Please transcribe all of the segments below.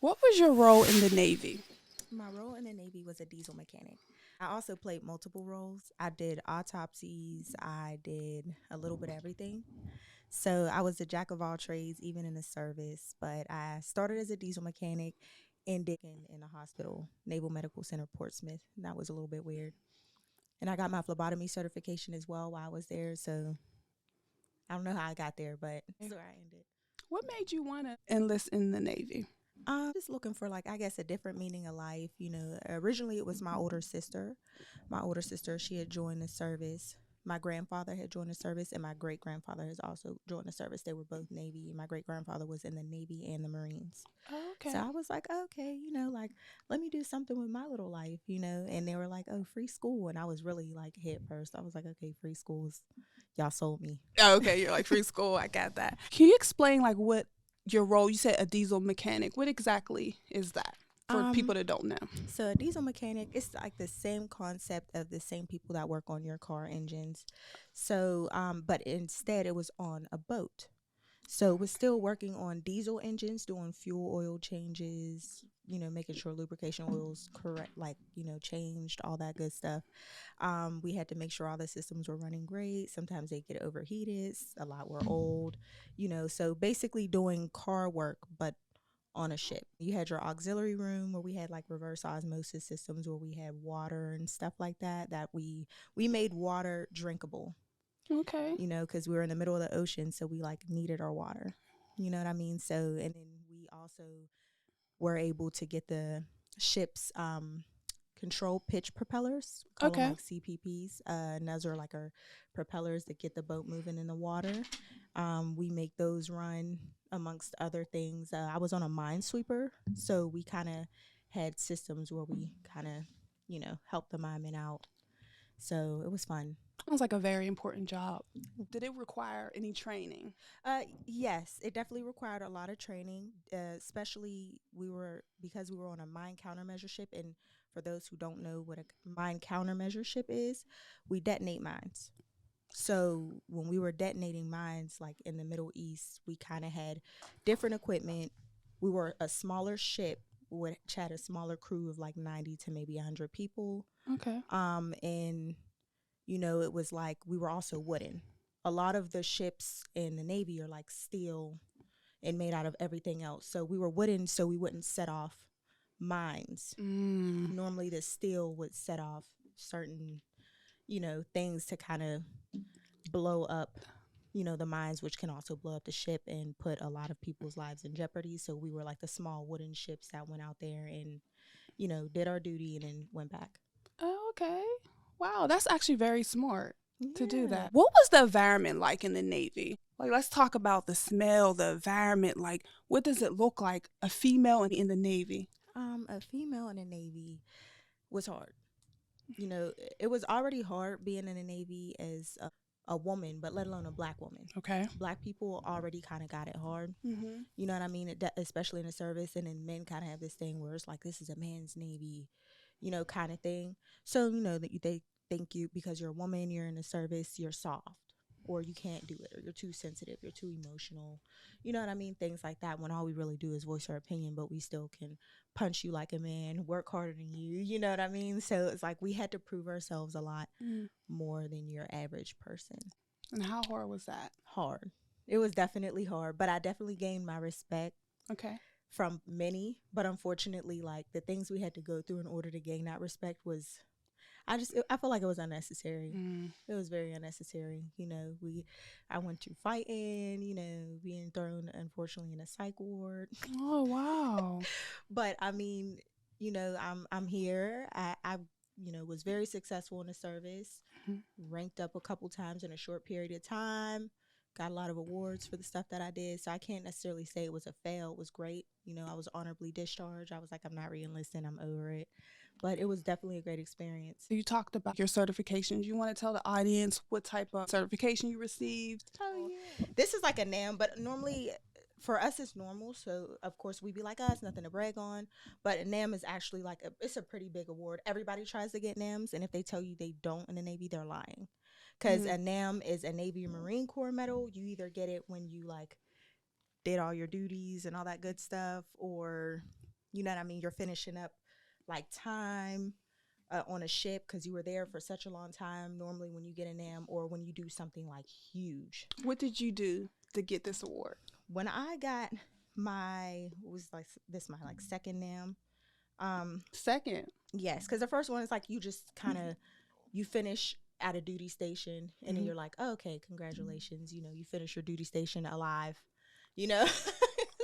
What was your role in the Navy? My role in the Navy was a diesel mechanic. I also played multiple roles. I did autopsies. I did a little bit of everything. So I was a jack of all trades, even in the service. But I started as a diesel mechanic, ended in a hospital, Naval Medical Center, Portsmouth. And that was a little bit weird. And I got my phlebotomy certification as well while I was there. So I don't know how I got there, but that's where I ended. What made you want to enlist in the Navy? Just looking for, like, I guess, a different meaning of life. Originally it was my older sister. She had joined the service. My grandfather had joined the service, and my great-grandfather has also joined the service. They were both Navy. My great-grandfather was in the Navy and the Marines. Oh, okay. So I was like, okay, like, let me do something with my little life, And they were like, oh, free school. And I was really, like, hit first. I was like, okay, free schools. Y'all sold me. Oh, okay, you're like free school. I got that. Can you explain, like, what your role? You said a diesel mechanic. What exactly is that for people that don't know? So a diesel mechanic, it's like the same concept of the same people that work on your car engines. So, but instead it was on a boat. So we're still working on diesel engines, doing fuel oil changes, making sure lubrication oil's correct, like, changed, all that good stuff. We had to make sure all the systems were running great. Sometimes they get overheated. A lot were old, so basically doing car work, but on a ship. You had your auxiliary room where we had like reverse osmosis systems where we had water and stuff like that we made water drinkable. Okay. Because we were in the middle of the ocean, so we like needed our water. You know what I mean? So, and then we also were able to get the ship's control pitch propellers, call them like CPPs. And those are like our propellers that get the boat moving in the water. We make those run amongst other things. I was on a minesweeper, so we kind of had systems where we kind of, helped the minemen out. So it was fun. Sounds like a very important job. Did it require any training? Yes, it definitely required a lot of training, especially because we were on a mine countermeasure ship. And for those who don't know what a mine countermeasure ship is, we detonate mines. So when we were detonating mines, like in the Middle East, we kind of had different equipment. We were a smaller ship, which had a smaller crew of like 90 to maybe 100 people. Okay. And it was like we were also wooden. A lot of the ships in the Navy are like steel and made out of everything else. So we were wooden, so we wouldn't set off mines. Normally the steel would set off certain, things to kind of blow up, the mines, which can also blow up the ship and put a lot of people's lives in jeopardy. So we were like the small wooden ships that went out there and, did our duty and then went back. Oh, okay. Wow, that's actually very smart to do that. What was the environment like in the Navy? Like, let's talk about the smell, the environment. Like, what does it look like, a female in the Navy? A female in the Navy was hard. It was already hard being in the Navy as a woman, but let alone a Black woman. Okay. Black people already kind of got it hard. Mm-hmm. You know what I mean? Especially in the service. And then men kind of have this thing where it's like, this is a man's Navy, kind of thing. So, that they think you, because you're a woman, you're in the service, you're soft, or you can't do it, or you're too sensitive, you're too emotional. You know what I mean? Things like that, when all we really do is voice our opinion, but we still can punch you like a man, work harder than you. You know what I mean? So it's like we had to prove ourselves a lot more than your average person. And how hard was that? Hard. It was definitely hard, but I definitely gained my respect. Okay. From many, but unfortunately, like, the things we had to go through in order to gain that respect was, I feel like it was unnecessary. It was very unnecessary. I went to fighting, being thrown, unfortunately, in a psych ward. Oh, wow. But I mean, I'm here. I was very successful in the service, ranked up a couple times in a short period of time. Got a lot of awards for the stuff that I did. So I can't necessarily say it was a fail. It was great. I was honorably discharged. I was like, I'm not re-enlisting. I'm over it. But it was definitely a great experience. You talked about your certifications. You want to tell the audience what type of certification you received? Oh, yeah. This is like a NAM, but normally for us it's normal. So, of course, we'd be like, it's nothing to brag on. But a NAM is actually like, it's a pretty big award. Everybody tries to get NAMs. And if they tell you they don't in the Navy, they're lying. Because a NAM is a Navy Marine Corps medal. You either get it when you like did all your duties and all that good stuff, or You know what I mean? You're finishing up like time on a ship because you were there for such a long time. Normally when you get a NAM or when you do something like huge. What did you do to get this award? When I got my second NAM. Second? Yes, because the first one is like you just kind of, you finish at a duty station and then you're like, oh, okay, congratulations. You know, you finish your duty station alive, you know.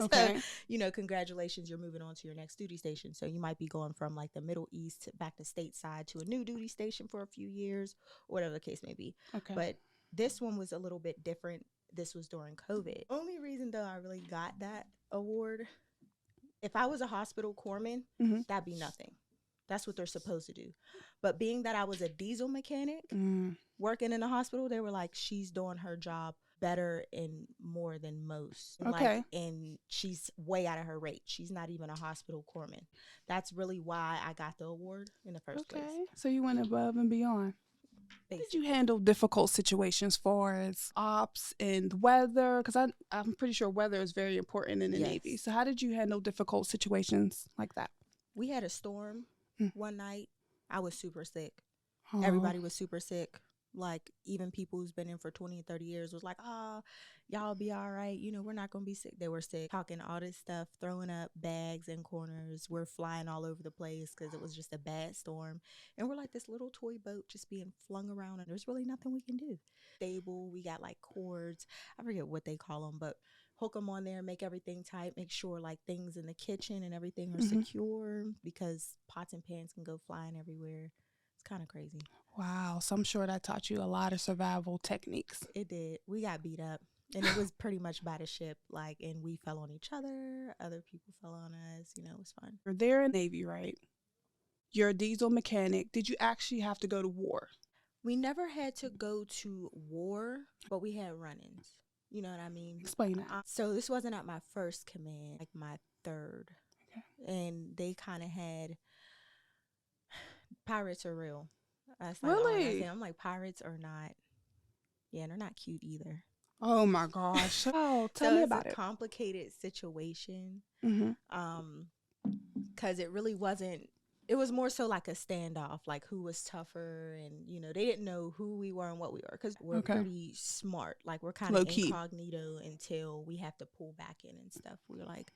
Okay. So, you know, congratulations, you're moving on to your next duty station. So you might be going from like the Middle East back to stateside to a new duty station for a few years, or whatever the case may be. Okay. But this one was a little bit different. This was during COVID. Only reason though I really got that award, if I was a hospital corpsman, that'd be nothing. That's what they're supposed to do. But being that I was a diesel mechanic working in a hospital, they were like, she's doing her job better and more than most. Okay. Like, and she's way out of her rate. She's not even a hospital corpsman. That's really why I got the award in the first place. Okay. So you went above and beyond. Basically. How did you handle difficult situations far as ops and weather? Because I'm pretty sure weather is very important in the Navy. So how did you handle difficult situations like that? We had a storm one night. I was super sick. Oh. Everybody was super sick. Like, even people who's been in for 20 and 30 years was like, oh, y'all be all right. You know, we're not going to be sick. They were sick, talking all this stuff, throwing up bags in corners. We're flying all over the place because it was just a bad storm. And we're like this little toy boat just being flung around, and there's really nothing we can do. Stable, we got like cords. I forget what they call them, but hook them on there, make everything tight, make sure like things in the kitchen and everything are secure, because pots and pans can go flying everywhere. It's kind of crazy. Wow. So I'm sure that taught you a lot of survival techniques. It did. We got beat up, and it was pretty much by the ship, like, and we fell on each other. Other people fell on us. You know, it was fun. You're there in the Navy, right? You're a diesel mechanic. Did you actually have to go to war? We never had to go to war, but we had run-ins. You know what I mean? Explain that. So this wasn't at my first command, like my third. Okay. And they kind of had, pirates are real. That's like really? I'm like, pirates are not, yeah, they're not cute either. Oh my gosh. Oh, tell me about it. It's a complicated situation. Mm-hmm. Because it really wasn't, it was more so like a standoff, like who was tougher, and, you know, they didn't know who we were and what we were, because we're pretty smart. Like, we're kind of incognito until we have to pull back in and stuff. We're like,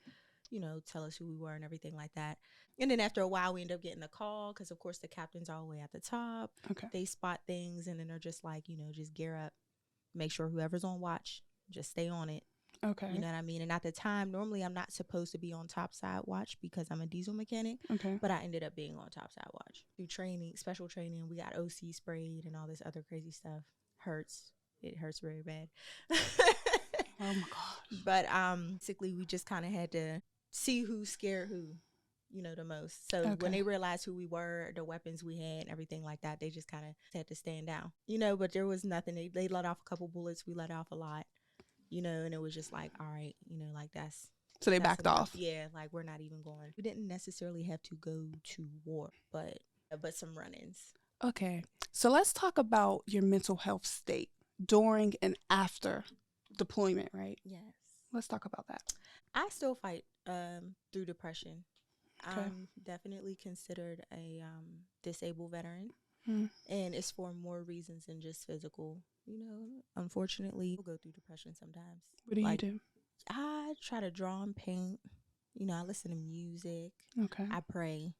you know, tell us who we were and everything like that. And then after a while, we end up getting a call because, of course, the captain's all the way at the top. Okay. They spot things, and then they're just like, you know, just gear up, make sure whoever's on watch, just stay on it. Okay. You know what I mean? And at the time, normally I'm not supposed to be on topside watch because I'm a diesel mechanic. Okay. But I ended up being on topside watch. Through training, special training, we got OC sprayed and all this other crazy stuff. Hurts. It hurts very bad. Oh my gosh. But basically we just kind of had to see who scared who, you know, the most. So when they realized who we were, the weapons we had and everything like that, they just kind of had to stand down. You know, but there was nothing. They let off a couple bullets. We let off a lot. You know, and it was just like, all right, you know, like that's. So they backed off. Yeah, like we're not even going. We didn't necessarily have to go to war, but some run-ins. Okay. So let's talk about your mental health state during and after deployment, right? Yes. Let's talk about that. I still fight through depression. Okay. I'm definitely considered a disabled veteran. And it's for more reasons than just physical. You know, unfortunately, we'll go through depression sometimes. What do you do? I try to draw and paint. You know, I listen to music. Okay. I pray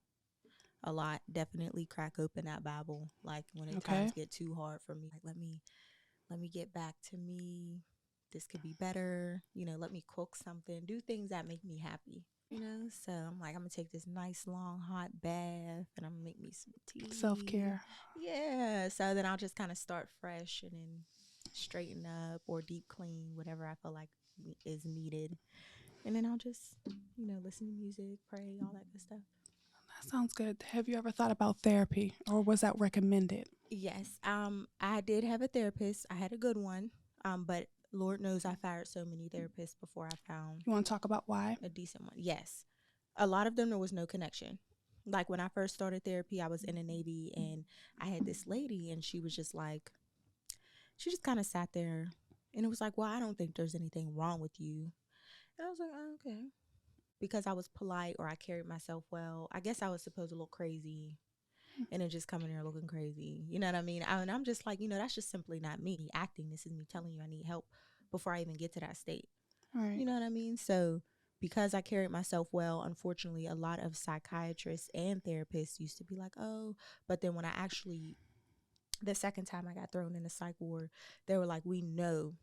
a lot. Definitely crack open that Bible. Like when times get too hard for me, like let me get back to me. This could be better. You know, let me cook something. Do things that make me happy. You know, so I'm like, I'm gonna take this nice long hot bath and I'm gonna make me some tea. Self-care. Yeah. So then I'll just kind of start fresh and then straighten up or deep clean, whatever I feel like is needed. And then I'll just, you know, listen to music, pray, all that good stuff. That sounds good. Have you ever thought about therapy, or was that recommended? Yes. I did have a therapist. I had a good one. But Lord knows I fired so many therapists before I found. You want to talk about why? A decent one. Yes. A lot of them, there was no connection. Like when I first started therapy, I was in the Navy and I had this lady and she was just like, she just kind of sat there and it was like, well, I don't think there's anything wrong with you. And I was like, oh, okay. because I was polite or I carried myself well, I guess I was supposed to look crazy and then just come in there looking crazy. You know what I mean? And I'm just like, that's just simply not me. Acting, this is me telling you I need help before I even get to that state. Right. You know what I mean? So because I carried myself well, unfortunately, a lot of psychiatrists and therapists used to be like, oh, but then when I actually, the second time I got thrown in the psych ward, they were like, we know,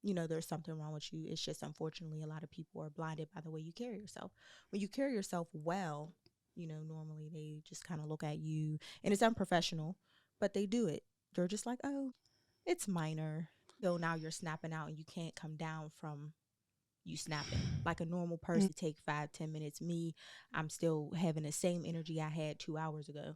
there's something wrong with you. It's just, unfortunately, a lot of people are blinded by the way you carry yourself. When you carry yourself well, normally they just kind of look at you, and it's unprofessional, but they do it. They're just like, oh, it's minor. So now you're snapping out and you can't come down from you snapping. Like a normal person take 5-10 minutes. Me, I'm still having the same energy I had 2 hours ago,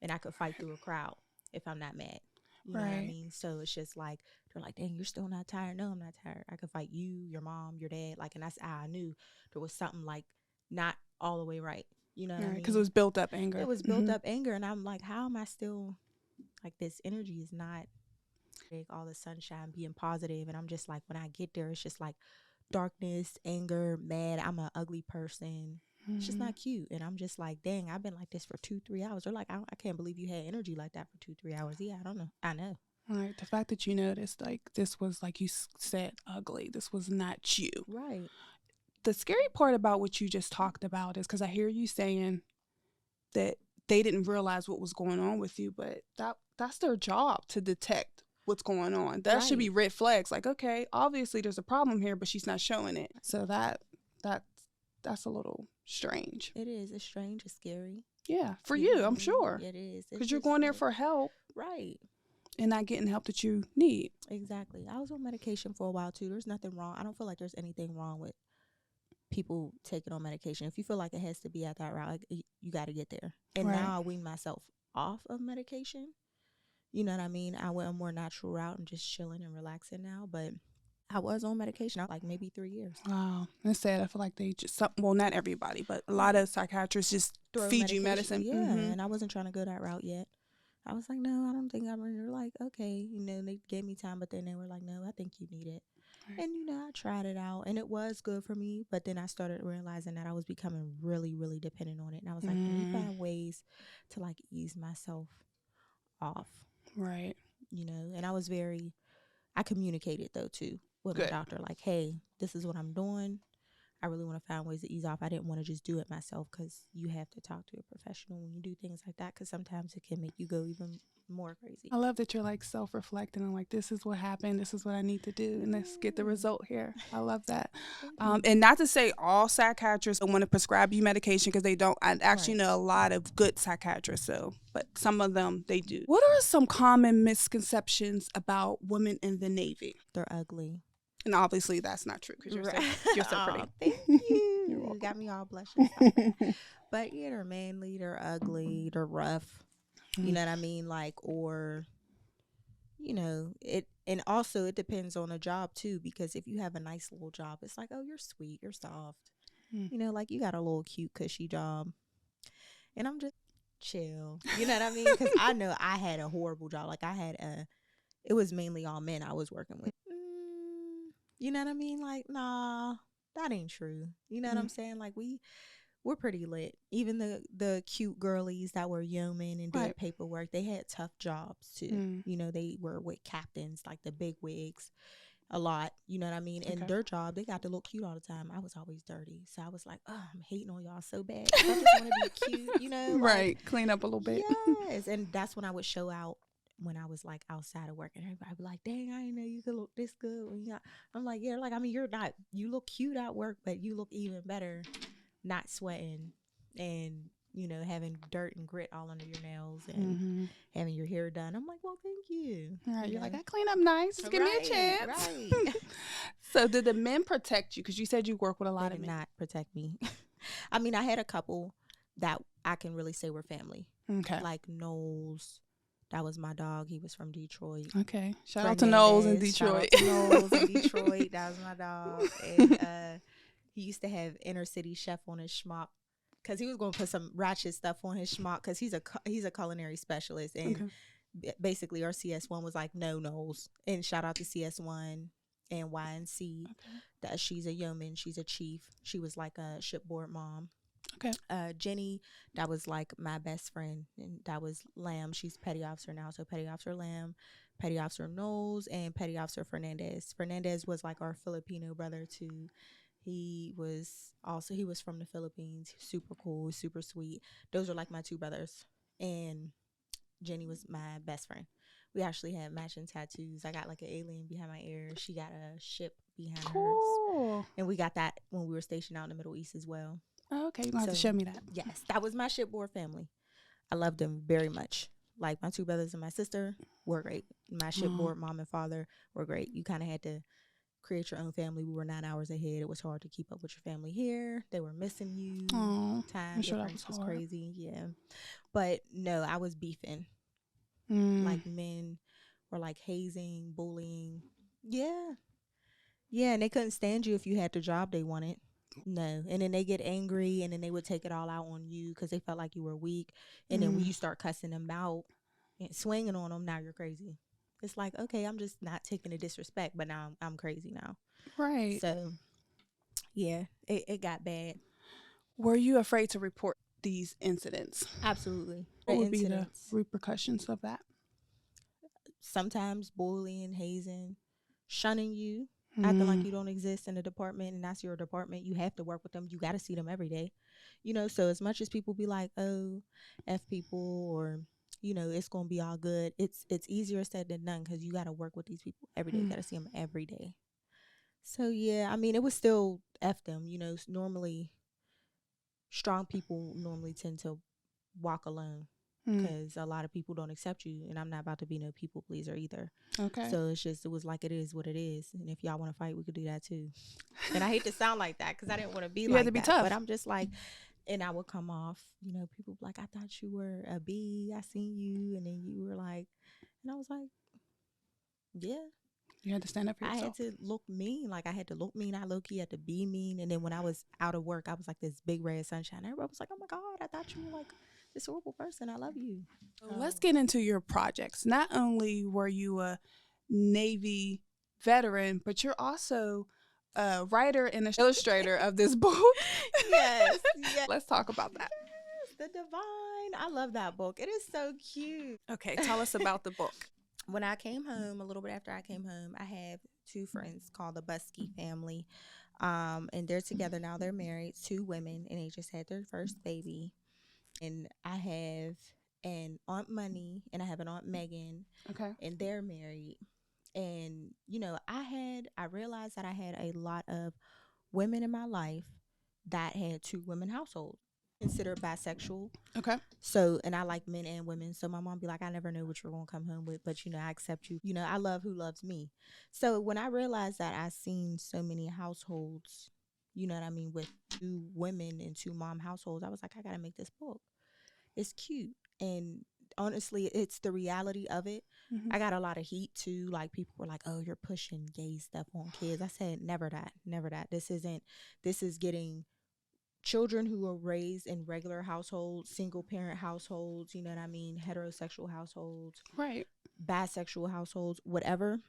and I could fight through a crowd if I'm not mad. You know what I mean? So it's just like, they're like, dang, you're still not tired. No, I'm not tired. I could fight you, your mom, your dad. Like, and that's how I knew there was something like not all the way right. You know what I mean? Because it was built up anger. It was built up anger. And I'm like, how am I still, like, this energy is not big, all the sunshine, being positive. And I'm just like, when I get there, it's just like darkness, anger, mad. I'm an ugly person. It's just not cute. And I'm just like, dang, I've been like this for 2-3 hours. They're like, I can't believe you had energy like that for 2-3 hours. Yeah, I don't know. I know. Right. The fact that you noticed, like, this was, like you said, ugly. This was not you. Right. The scary part about what you just talked about is because I hear you saying that they didn't realize what was going on with you, but that's their job to detect what's going on. That should be red flags. Like, okay, obviously there's a problem here, but she's not showing it. So that's a little strange. It is. It's strange. It's scary. Yeah, for you, I'm sure. It is. Because you're going there for help. Right. And not getting help that you need. Exactly. I was on medication for a while, too. There's nothing wrong. I don't feel like there's anything wrong with people taking on medication. If you feel like it has to be at that route, you got to get there. And now I wean myself off of medication. You know what I mean? I went a more natural route and just chilling and relaxing now. But I was on medication. I was like maybe 3 years. Wow. That's sad. I feel like they just, well, not everybody, but a lot of psychiatrists just feed you medicine. Yeah. And I wasn't trying to go that route yet. I was like, no, I don't think I'm ready. They're like, okay. They gave me time, but then they were like, no, I think you need it. Right. And, I tried it out, and it was good for me. But then I started realizing that I was becoming really, really dependent on it. And I was like, let me find ways to, like, ease myself off. Right. And I communicated, though, too, with my doctor. Like, hey, this is what I'm doing. I really want to find ways to ease off. I didn't want to just do it myself, because you have to talk to a professional when you do things like that, because sometimes it can make you go even more crazy. I love that you're like self-reflecting and like, this is what happened, this is what I need to do, and let's get the result here. I love that. And not to say all psychiatrists want to prescribe you medication, because they don't. I actually know a lot of good psychiatrists, but some of them, they do. What are some common misconceptions about women in the Navy? They're ugly. And obviously that's not true, because you're so pretty. Thank you. You got me all blushing. But yeah, they're manly, they're ugly, they're rough. You know what I mean? Like, or, it, and also it depends on the job too, because if you have a nice little job, it's like, oh, you're sweet, you're soft. Like you got a little cute, cushy job. And I'm just chill. You know what I mean? Because I know I had a horrible job. Like it was mainly all men I was working with. You know what I mean? Like, nah, that ain't true. You know what I'm saying? Like, we're pretty lit. Even the cute girlies that were yeomen and did paperwork, they had tough jobs too. They were with captains, like the big wigs, a lot. You know what I mean? And their job, they got to look cute all the time. I was always dirty. So I was like, oh, I'm hating on y'all so bad. I just want to be cute, Like, clean up a little bit. Yes. And that's when I would show out. When I was like outside of work, and everybody would be like, dang, I didn't know you could look this good. I'm like, yeah, like, I mean, you look cute at work, but you look even better not sweating and, having dirt and grit all under your nails and having your hair done. I'm like, well, thank you. Right, you're like, I clean up nice. Just give me a chance. Right. So did the men protect you? Because you said you work with a lot of men. They did not protect me. I mean, I had a couple that I can really say were family. Okay. Like Knowles. That was my dog. He was from Detroit. Okay. Shout out to Knowles in Detroit. Shout out to Knowles in Detroit. That was my dog. And he used to have Inner City Chef on his schmuck, because he was going to put some ratchet stuff on his schmuck, because he's a culinary specialist. And basically our CS1 was like, no, Knowles. And shout out to CS1. and Y and C. Okay. That she's a yeoman. She's a chief. She was like a shipboard mom. Okay. Jenny, that was like my best friend, and that was Lamb. She's petty officer now, so petty officer Lamb, petty officer Knowles, and petty officer Fernandez. Fernandez was like our Filipino brother too. He was from the Philippines. Super cool, super sweet. Those are like my two brothers, and Jenny was my best friend. We actually had matching tattoos. I got like an alien behind my ear. She got a ship behind hers, and we got that when we were stationed out in the Middle East as well. Oh, okay, you're going to have to show me that. Yes, that was my shipboard family. I loved them very much. Like, my two brothers and my sister were great. My shipboard mom and father were great. You kind of had to create your own family. We were 9 hours ahead. It was hard to keep up with your family here. They were missing you. Time difference was crazy. Yeah. But no, I was beefing. Like, men were like hazing, bullying. Yeah. Yeah, and they couldn't stand you if you had the job they wanted. No. And then they get angry, and then they would take it all out on you because they felt like you were weak. And then when you start cussing them out and swinging on them, now you're crazy. It's like, okay, I'm just not taking the disrespect, but now I'm crazy now. Right. So, yeah, it got bad. Were you afraid to report these incidents? Absolutely. What would be the repercussions of that? Sometimes bullying, hazing, shunning you. Acting like you don't exist in the department, and that's your department. You have to work with them. You got to see them every day. So as much as people be like, oh, F people, or, it's going to be all good. It's easier said than done because you got to work with these people every day. You got to see them every day. So, yeah, I mean, it was still F them. Normally, strong people normally tend to walk alone. Because a lot of people don't accept you, and I'm not about to be no people pleaser either. Okay. So it was like, it is what it is, and if y'all want to fight, we could do that too. And I hate to sound like that because I didn't want to be like that. You had to be tough. But I'm just like, and I would come off, people be like, I thought you were a B. I seen you, and then you were like, and I was like, yeah. You had to stand up for yourself. I had to look mean. Like, I had to look mean. I low-key had to be mean. And then when I was out of work, I was like this big ray of sunshine. Everybody was like, oh my God, I thought you were like this horrible person. I love you. Let's get into your projects. Not only were you a Navy veteran, but you're also a writer and an illustrator of this book. Yes. Let's talk about that. Yes, The Divine. I love that book. It is so cute. Okay, tell us about the book. When I came home, a little bit after I came home, I have two friends called the Buskey family. And they're together now. They're married, two women, and they just had their first baby. And I have an Aunt Money and I have an Aunt Megan. Okay. And they're married. And, I realized that I had a lot of women in my life that had two women households, considered bisexual. Okay. So, and I like men and women. So my mom be like, I never know what you're going to come home with, but, I accept you. I love who loves me. So when I realized that I seen so many households, with two women and two mom households, I was like, I got to make this book. It's cute. And honestly, it's the reality of it. Mm-hmm. I got a lot of heat too. Like, people were like, oh, you're pushing gay stuff on kids. I said, never that. This is getting children who are raised in regular households, single parent households, heterosexual households, right? Bisexual households, whatever.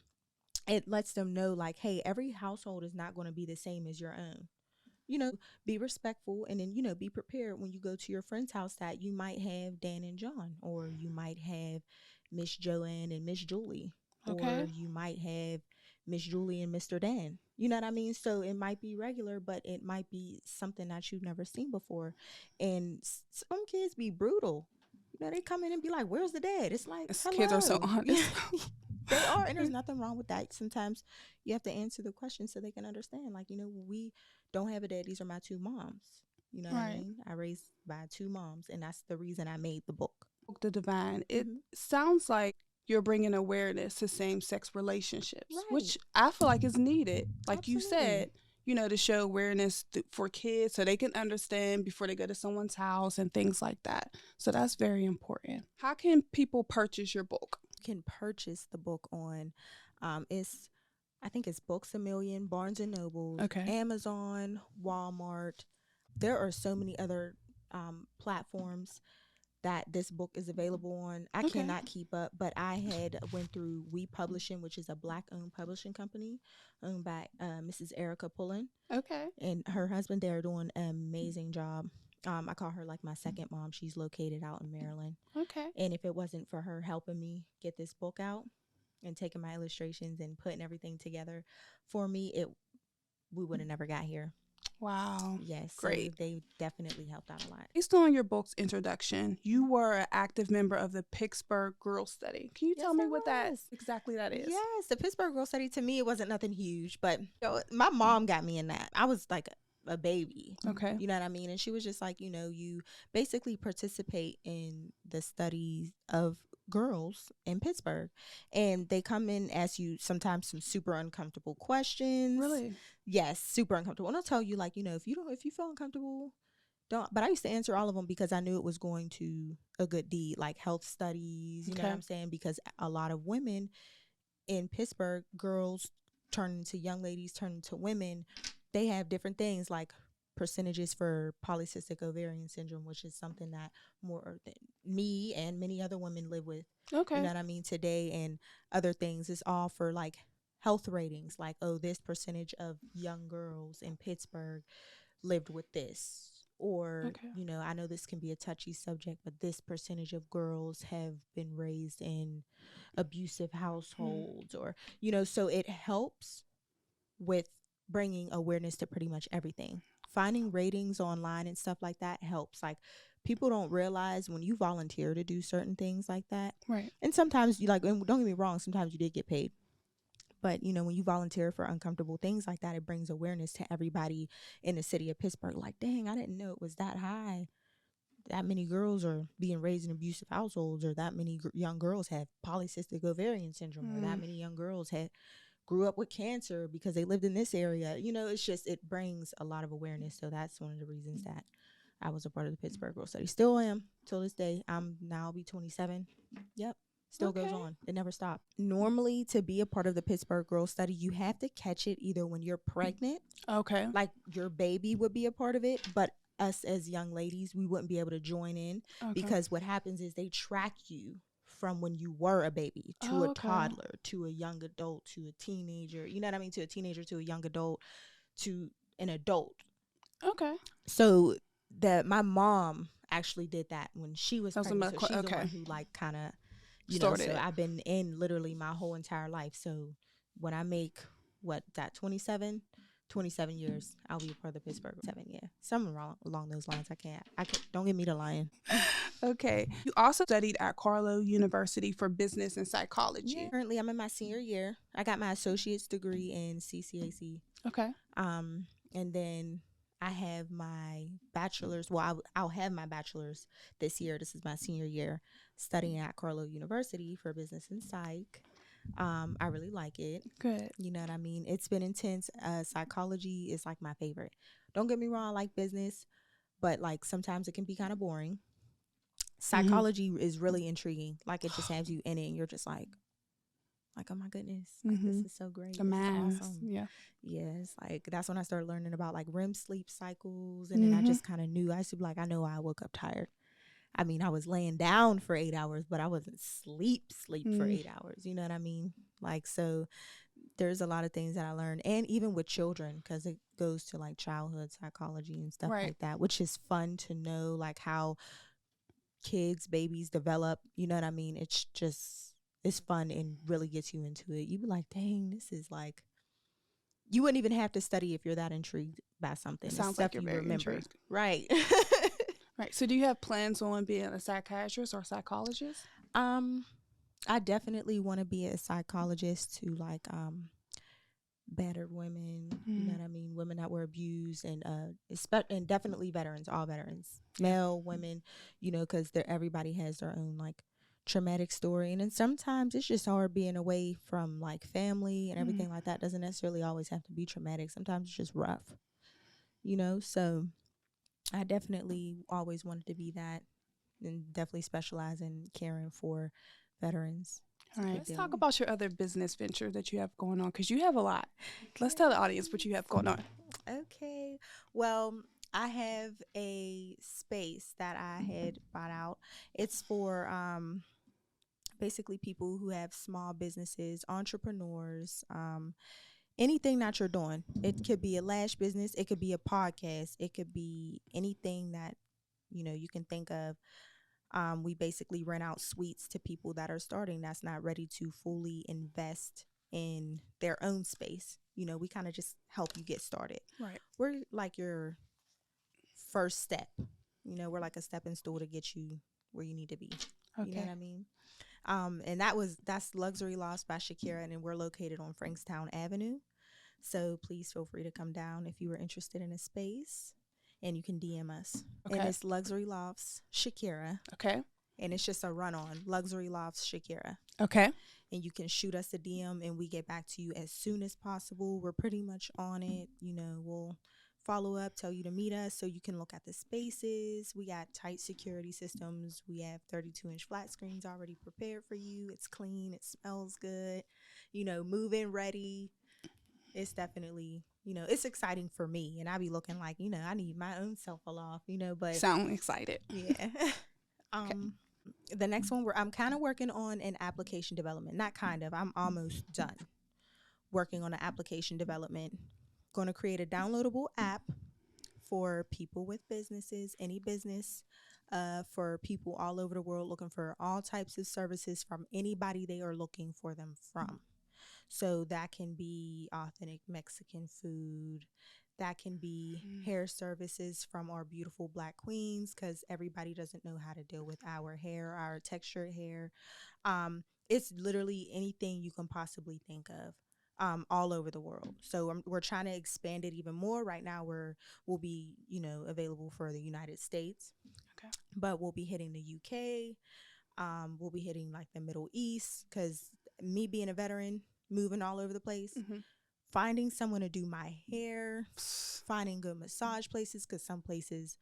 It lets them know, like, hey, every household is not going to be the same as your own. Be respectful, and then, be prepared when you go to your friend's house that you might have Dan and John, or you might have Miss Joanne and Miss Julie, okay, or you might have Miss Julie and Mr. Dan. You know what I mean? So it might be regular, but it might be something that you've never seen before. And some kids be brutal. They come in and be like, where's the dad? It's like, hello. Kids are so honest. They are, and there's nothing wrong with that. Sometimes you have to answer the question so they can understand. Like, we don't have a dad. These are my two moms. You know what I mean? I raised by two moms, and that's the reason I made the book. The Divine. It sounds like you're bringing awareness to same-sex relationships, which I feel like is needed. Like Absolutely. You said, to show awareness for kids so they can understand before they go to someone's house and things like that. So that's very important. How can people purchase your book? Can purchase the book on I think it's Books A Million, Barnes and Noble, Amazon, Walmart. There are so many other platforms that this book is available on. I cannot keep up, but I had went through We Publishing, which is a Black-owned publishing company owned by Mrs. Erica Pullen. Okay. And her husband. They're doing an amazing job. I call her like my second mom. She's located out in Maryland. Okay. And if it wasn't for her helping me get this book out and taking my illustrations and putting everything together for me, we would have never got here. Wow. Yes. Great. So they definitely helped out a lot. Based on your book's introduction, you were an active member of the Pittsburgh Girls Study. Can you tell me what that exactly that is? Yes. The Pittsburgh Girls Study, to me, it wasn't nothing huge, but my mom got me in that. I was like a baby. Okay. You know what I mean? And she was just like, you basically participate in the studies of girls in Pittsburgh, and they come in, ask you sometimes some super uncomfortable questions. Really? Yes, super uncomfortable. And I'll tell you, like, if you feel uncomfortable, don't. But I used to answer all of them because I knew it was going to a good deed, like health studies. You know what I'm saying? Because a lot of women in Pittsburgh, girls turn into young ladies, turn into women. They have different things like percentages for polycystic ovarian syndrome, which is something that more than me and many other women live with. Okay. You know what I mean? Today, and other things. It's all for like health ratings, like, oh, this percentage of young girls in Pittsburgh lived with this. Or, I know this can be a touchy subject, but this percentage of girls have been raised in abusive households, or, so it helps with bringing awareness to pretty much everything. Finding ratings online and stuff like that helps. Like, people don't realize when you volunteer to do certain things like that. Right. And sometimes and don't get me wrong, sometimes you did get paid. But, when you volunteer for uncomfortable things like that, it brings awareness to everybody in the city of Pittsburgh. Like, dang, I didn't know it was that high. That many girls are being raised in abusive households, or that many young girls have polycystic ovarian syndrome, or that many young girls grew up with cancer because they lived in this area. It's just, it brings a lot of awareness. So that's one of the reasons that I was a part of the Pittsburgh Girl Study. Still am till this day. I'll be 27. Yep. Still goes on. It never stopped. Normally, to be a part of the Pittsburgh Girl Study, you have to catch it either when you're pregnant. Okay. Like your baby would be a part of it, but us as young ladies, we wouldn't be able to join in because what happens is they track you from when you were a baby to a toddler, to a young adult, to a teenager. You know what I mean? To a teenager, to a young adult, to an adult. Okay. So my mom actually did that when she was pregnant. So she's the one who like kind of, so I've been in literally my whole entire life. So when I make 27 years, I'll be a part of the Pittsburgh 7. Yeah, something wrong along those lines. I can't. Don't get me to lying. Okay. You also studied at Carlow University for business and psychology. Yeah. Currently, I'm in my senior year. I got my associate's degree in CCAC. Okay. And then I have my bachelor's. Well, I'll have my bachelor's this year. This is my senior year studying at Carlow University for business and psych. I really like it. Good. You know what I mean? It's been intense. Psychology is like my favorite. Don't get me wrong, I like business, but like sometimes it can be kind of boring. Psychology is really intriguing. Like it just has you in it and you're just like, oh my goodness, like this is so great. The math. Awesome. Yeah. Yes. Like that's when I started learning about like REM sleep cycles. And then I just kind of knew. I used to be like, I know I woke up tired. I mean, I was laying down for 8 hours, but I wasn't sleep for 8 hours. You know what I mean? Like, so there's a lot of things that I learned. And even with children, because it goes to like childhood psychology and stuff like that, which is fun to know, like how babies develop. You know what I mean? It's fun and really gets you into it. You be like, dang, this is like, you wouldn't even have to study if you're that intrigued by something. Sounds like you're very intrigued. Right. Right. So do you have plans on being a psychiatrist or psychologist? I definitely want to be a psychologist to like battered women, you know what I mean, women that were abused, and definitely veterans, all veterans, male, women, because everybody has their own like traumatic story, and then sometimes it's just hard being away from like family and everything like that. Doesn't necessarily always have to be traumatic. Sometimes it's just rough, so I definitely always wanted to be that, and definitely specialize in caring for veterans. All right, let's talk about your other business venture that you have going on, because you have a lot. Let's tell the audience what you have going on. Okay. Well, I have a space that I had bought out. It's for basically people who have small businesses, entrepreneurs, anything that you're doing. It could be a lash business, it could be a podcast, it could be anything that you can think of. We basically rent out suites to people that are starting, that's not ready to fully invest in their own space. We kind of just help you get started. Right. We're like your first step. We're like a stepping stool to get you where you need to be. Okay. You know what I mean? And that's Luxury Lofts by Shakira, and we're located on Frankstown Avenue. So please feel free to come down if you are interested in a space, and you can DM us. Okay. And it's Luxury Lofts Shakira. Okay. And it's just a run-on, Luxury Lofts Shakira. Okay. And you can shoot us a DM, and we get back to you as soon as possible. We're pretty much on it. We'll follow up, tell you to meet us so you can look at the spaces. We got tight security systems. We have 32-inch flat screens already prepared for you. It's clean. It smells good. Move-in ready. It's definitely, it's exciting for me. And I be looking like, I need my own self-aloft, but. Sound excited. Yeah. Okay. The next one, I'm kind of working on an application development. Not kind of. I'm almost done working on an application development. Going to create a downloadable app for people with businesses, any business, for people all over the world looking for all types of services from anybody they are looking for them from. So that can be authentic Mexican food. That can be hair services from our beautiful Black queens, because everybody doesn't know how to deal with our hair, our textured hair. It's literally anything you can possibly think of. All over the world. So we're trying to expand it even more. Right now we'll be, available for the United States. Okay. But we'll be hitting the UK. We'll be hitting like the Middle East, because me being a veteran, moving all over the place, finding someone to do my hair, finding good massage places, because some places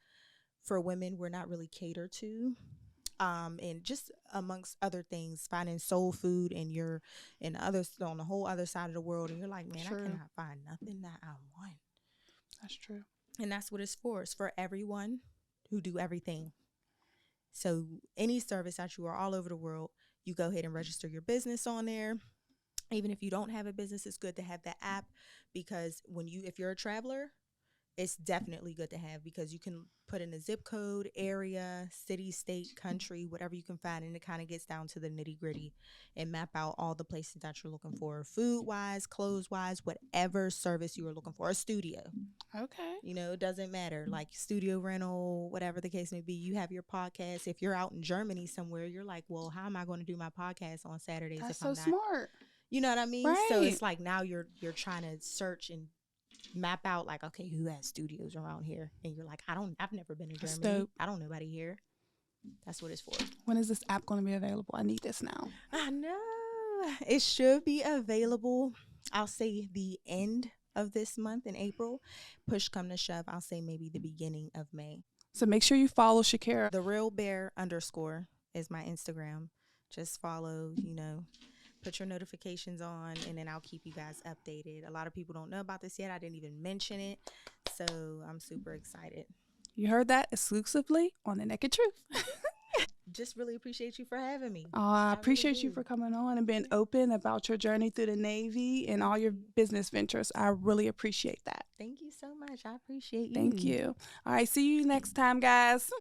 for women we're not really catered to. And just amongst other things, finding soul food and others on the whole other side of the world, and you're like, man, True. I cannot find nothing that I want. That's true. And that's what it's for. It's for everyone who do everything. So any service that you are all over the world, you go ahead and register your business on there. Even if you don't have a business, it's good to have the app, because if you're a traveler, it's definitely good to have, because you can put in a zip code, area, city, state, country, whatever you can find, and it kind of gets down to the nitty gritty and map out all the places that you're looking for, food wise, clothes wise, whatever service you are looking for. A studio. Okay. It doesn't matter, like studio rental, whatever the case may be. You have your podcast. If you're out in Germany somewhere, you're like, well, how am I going to do my podcast on Saturdays? That's if I'm so not? smart. You know what I mean? Right. So it's like now you're trying to search and map out, like, okay, who has studios around here? And you're like, I've never been to That's Germany. dope. I don't know nobody here. That's what it's for. When is this app going to be available? I need this now. I know. It should be available, I'll say, the end of this month in April. Push come to shove, I'll say maybe the beginning of May. So make sure you follow Shakira. The Real Bear _ is my Instagram. Just follow, put your notifications on, and then I'll keep you guys updated. A lot of people don't know about this yet. I didn't even mention it. So I'm super excited. You heard that exclusively on The Naked Truth. Just really appreciate you for having me. I appreciate really you do. for coming on and being open about your journey through the Navy and all your business ventures. I really appreciate that. Thank you so much. I appreciate you. Thank you. All right. See you next time, guys.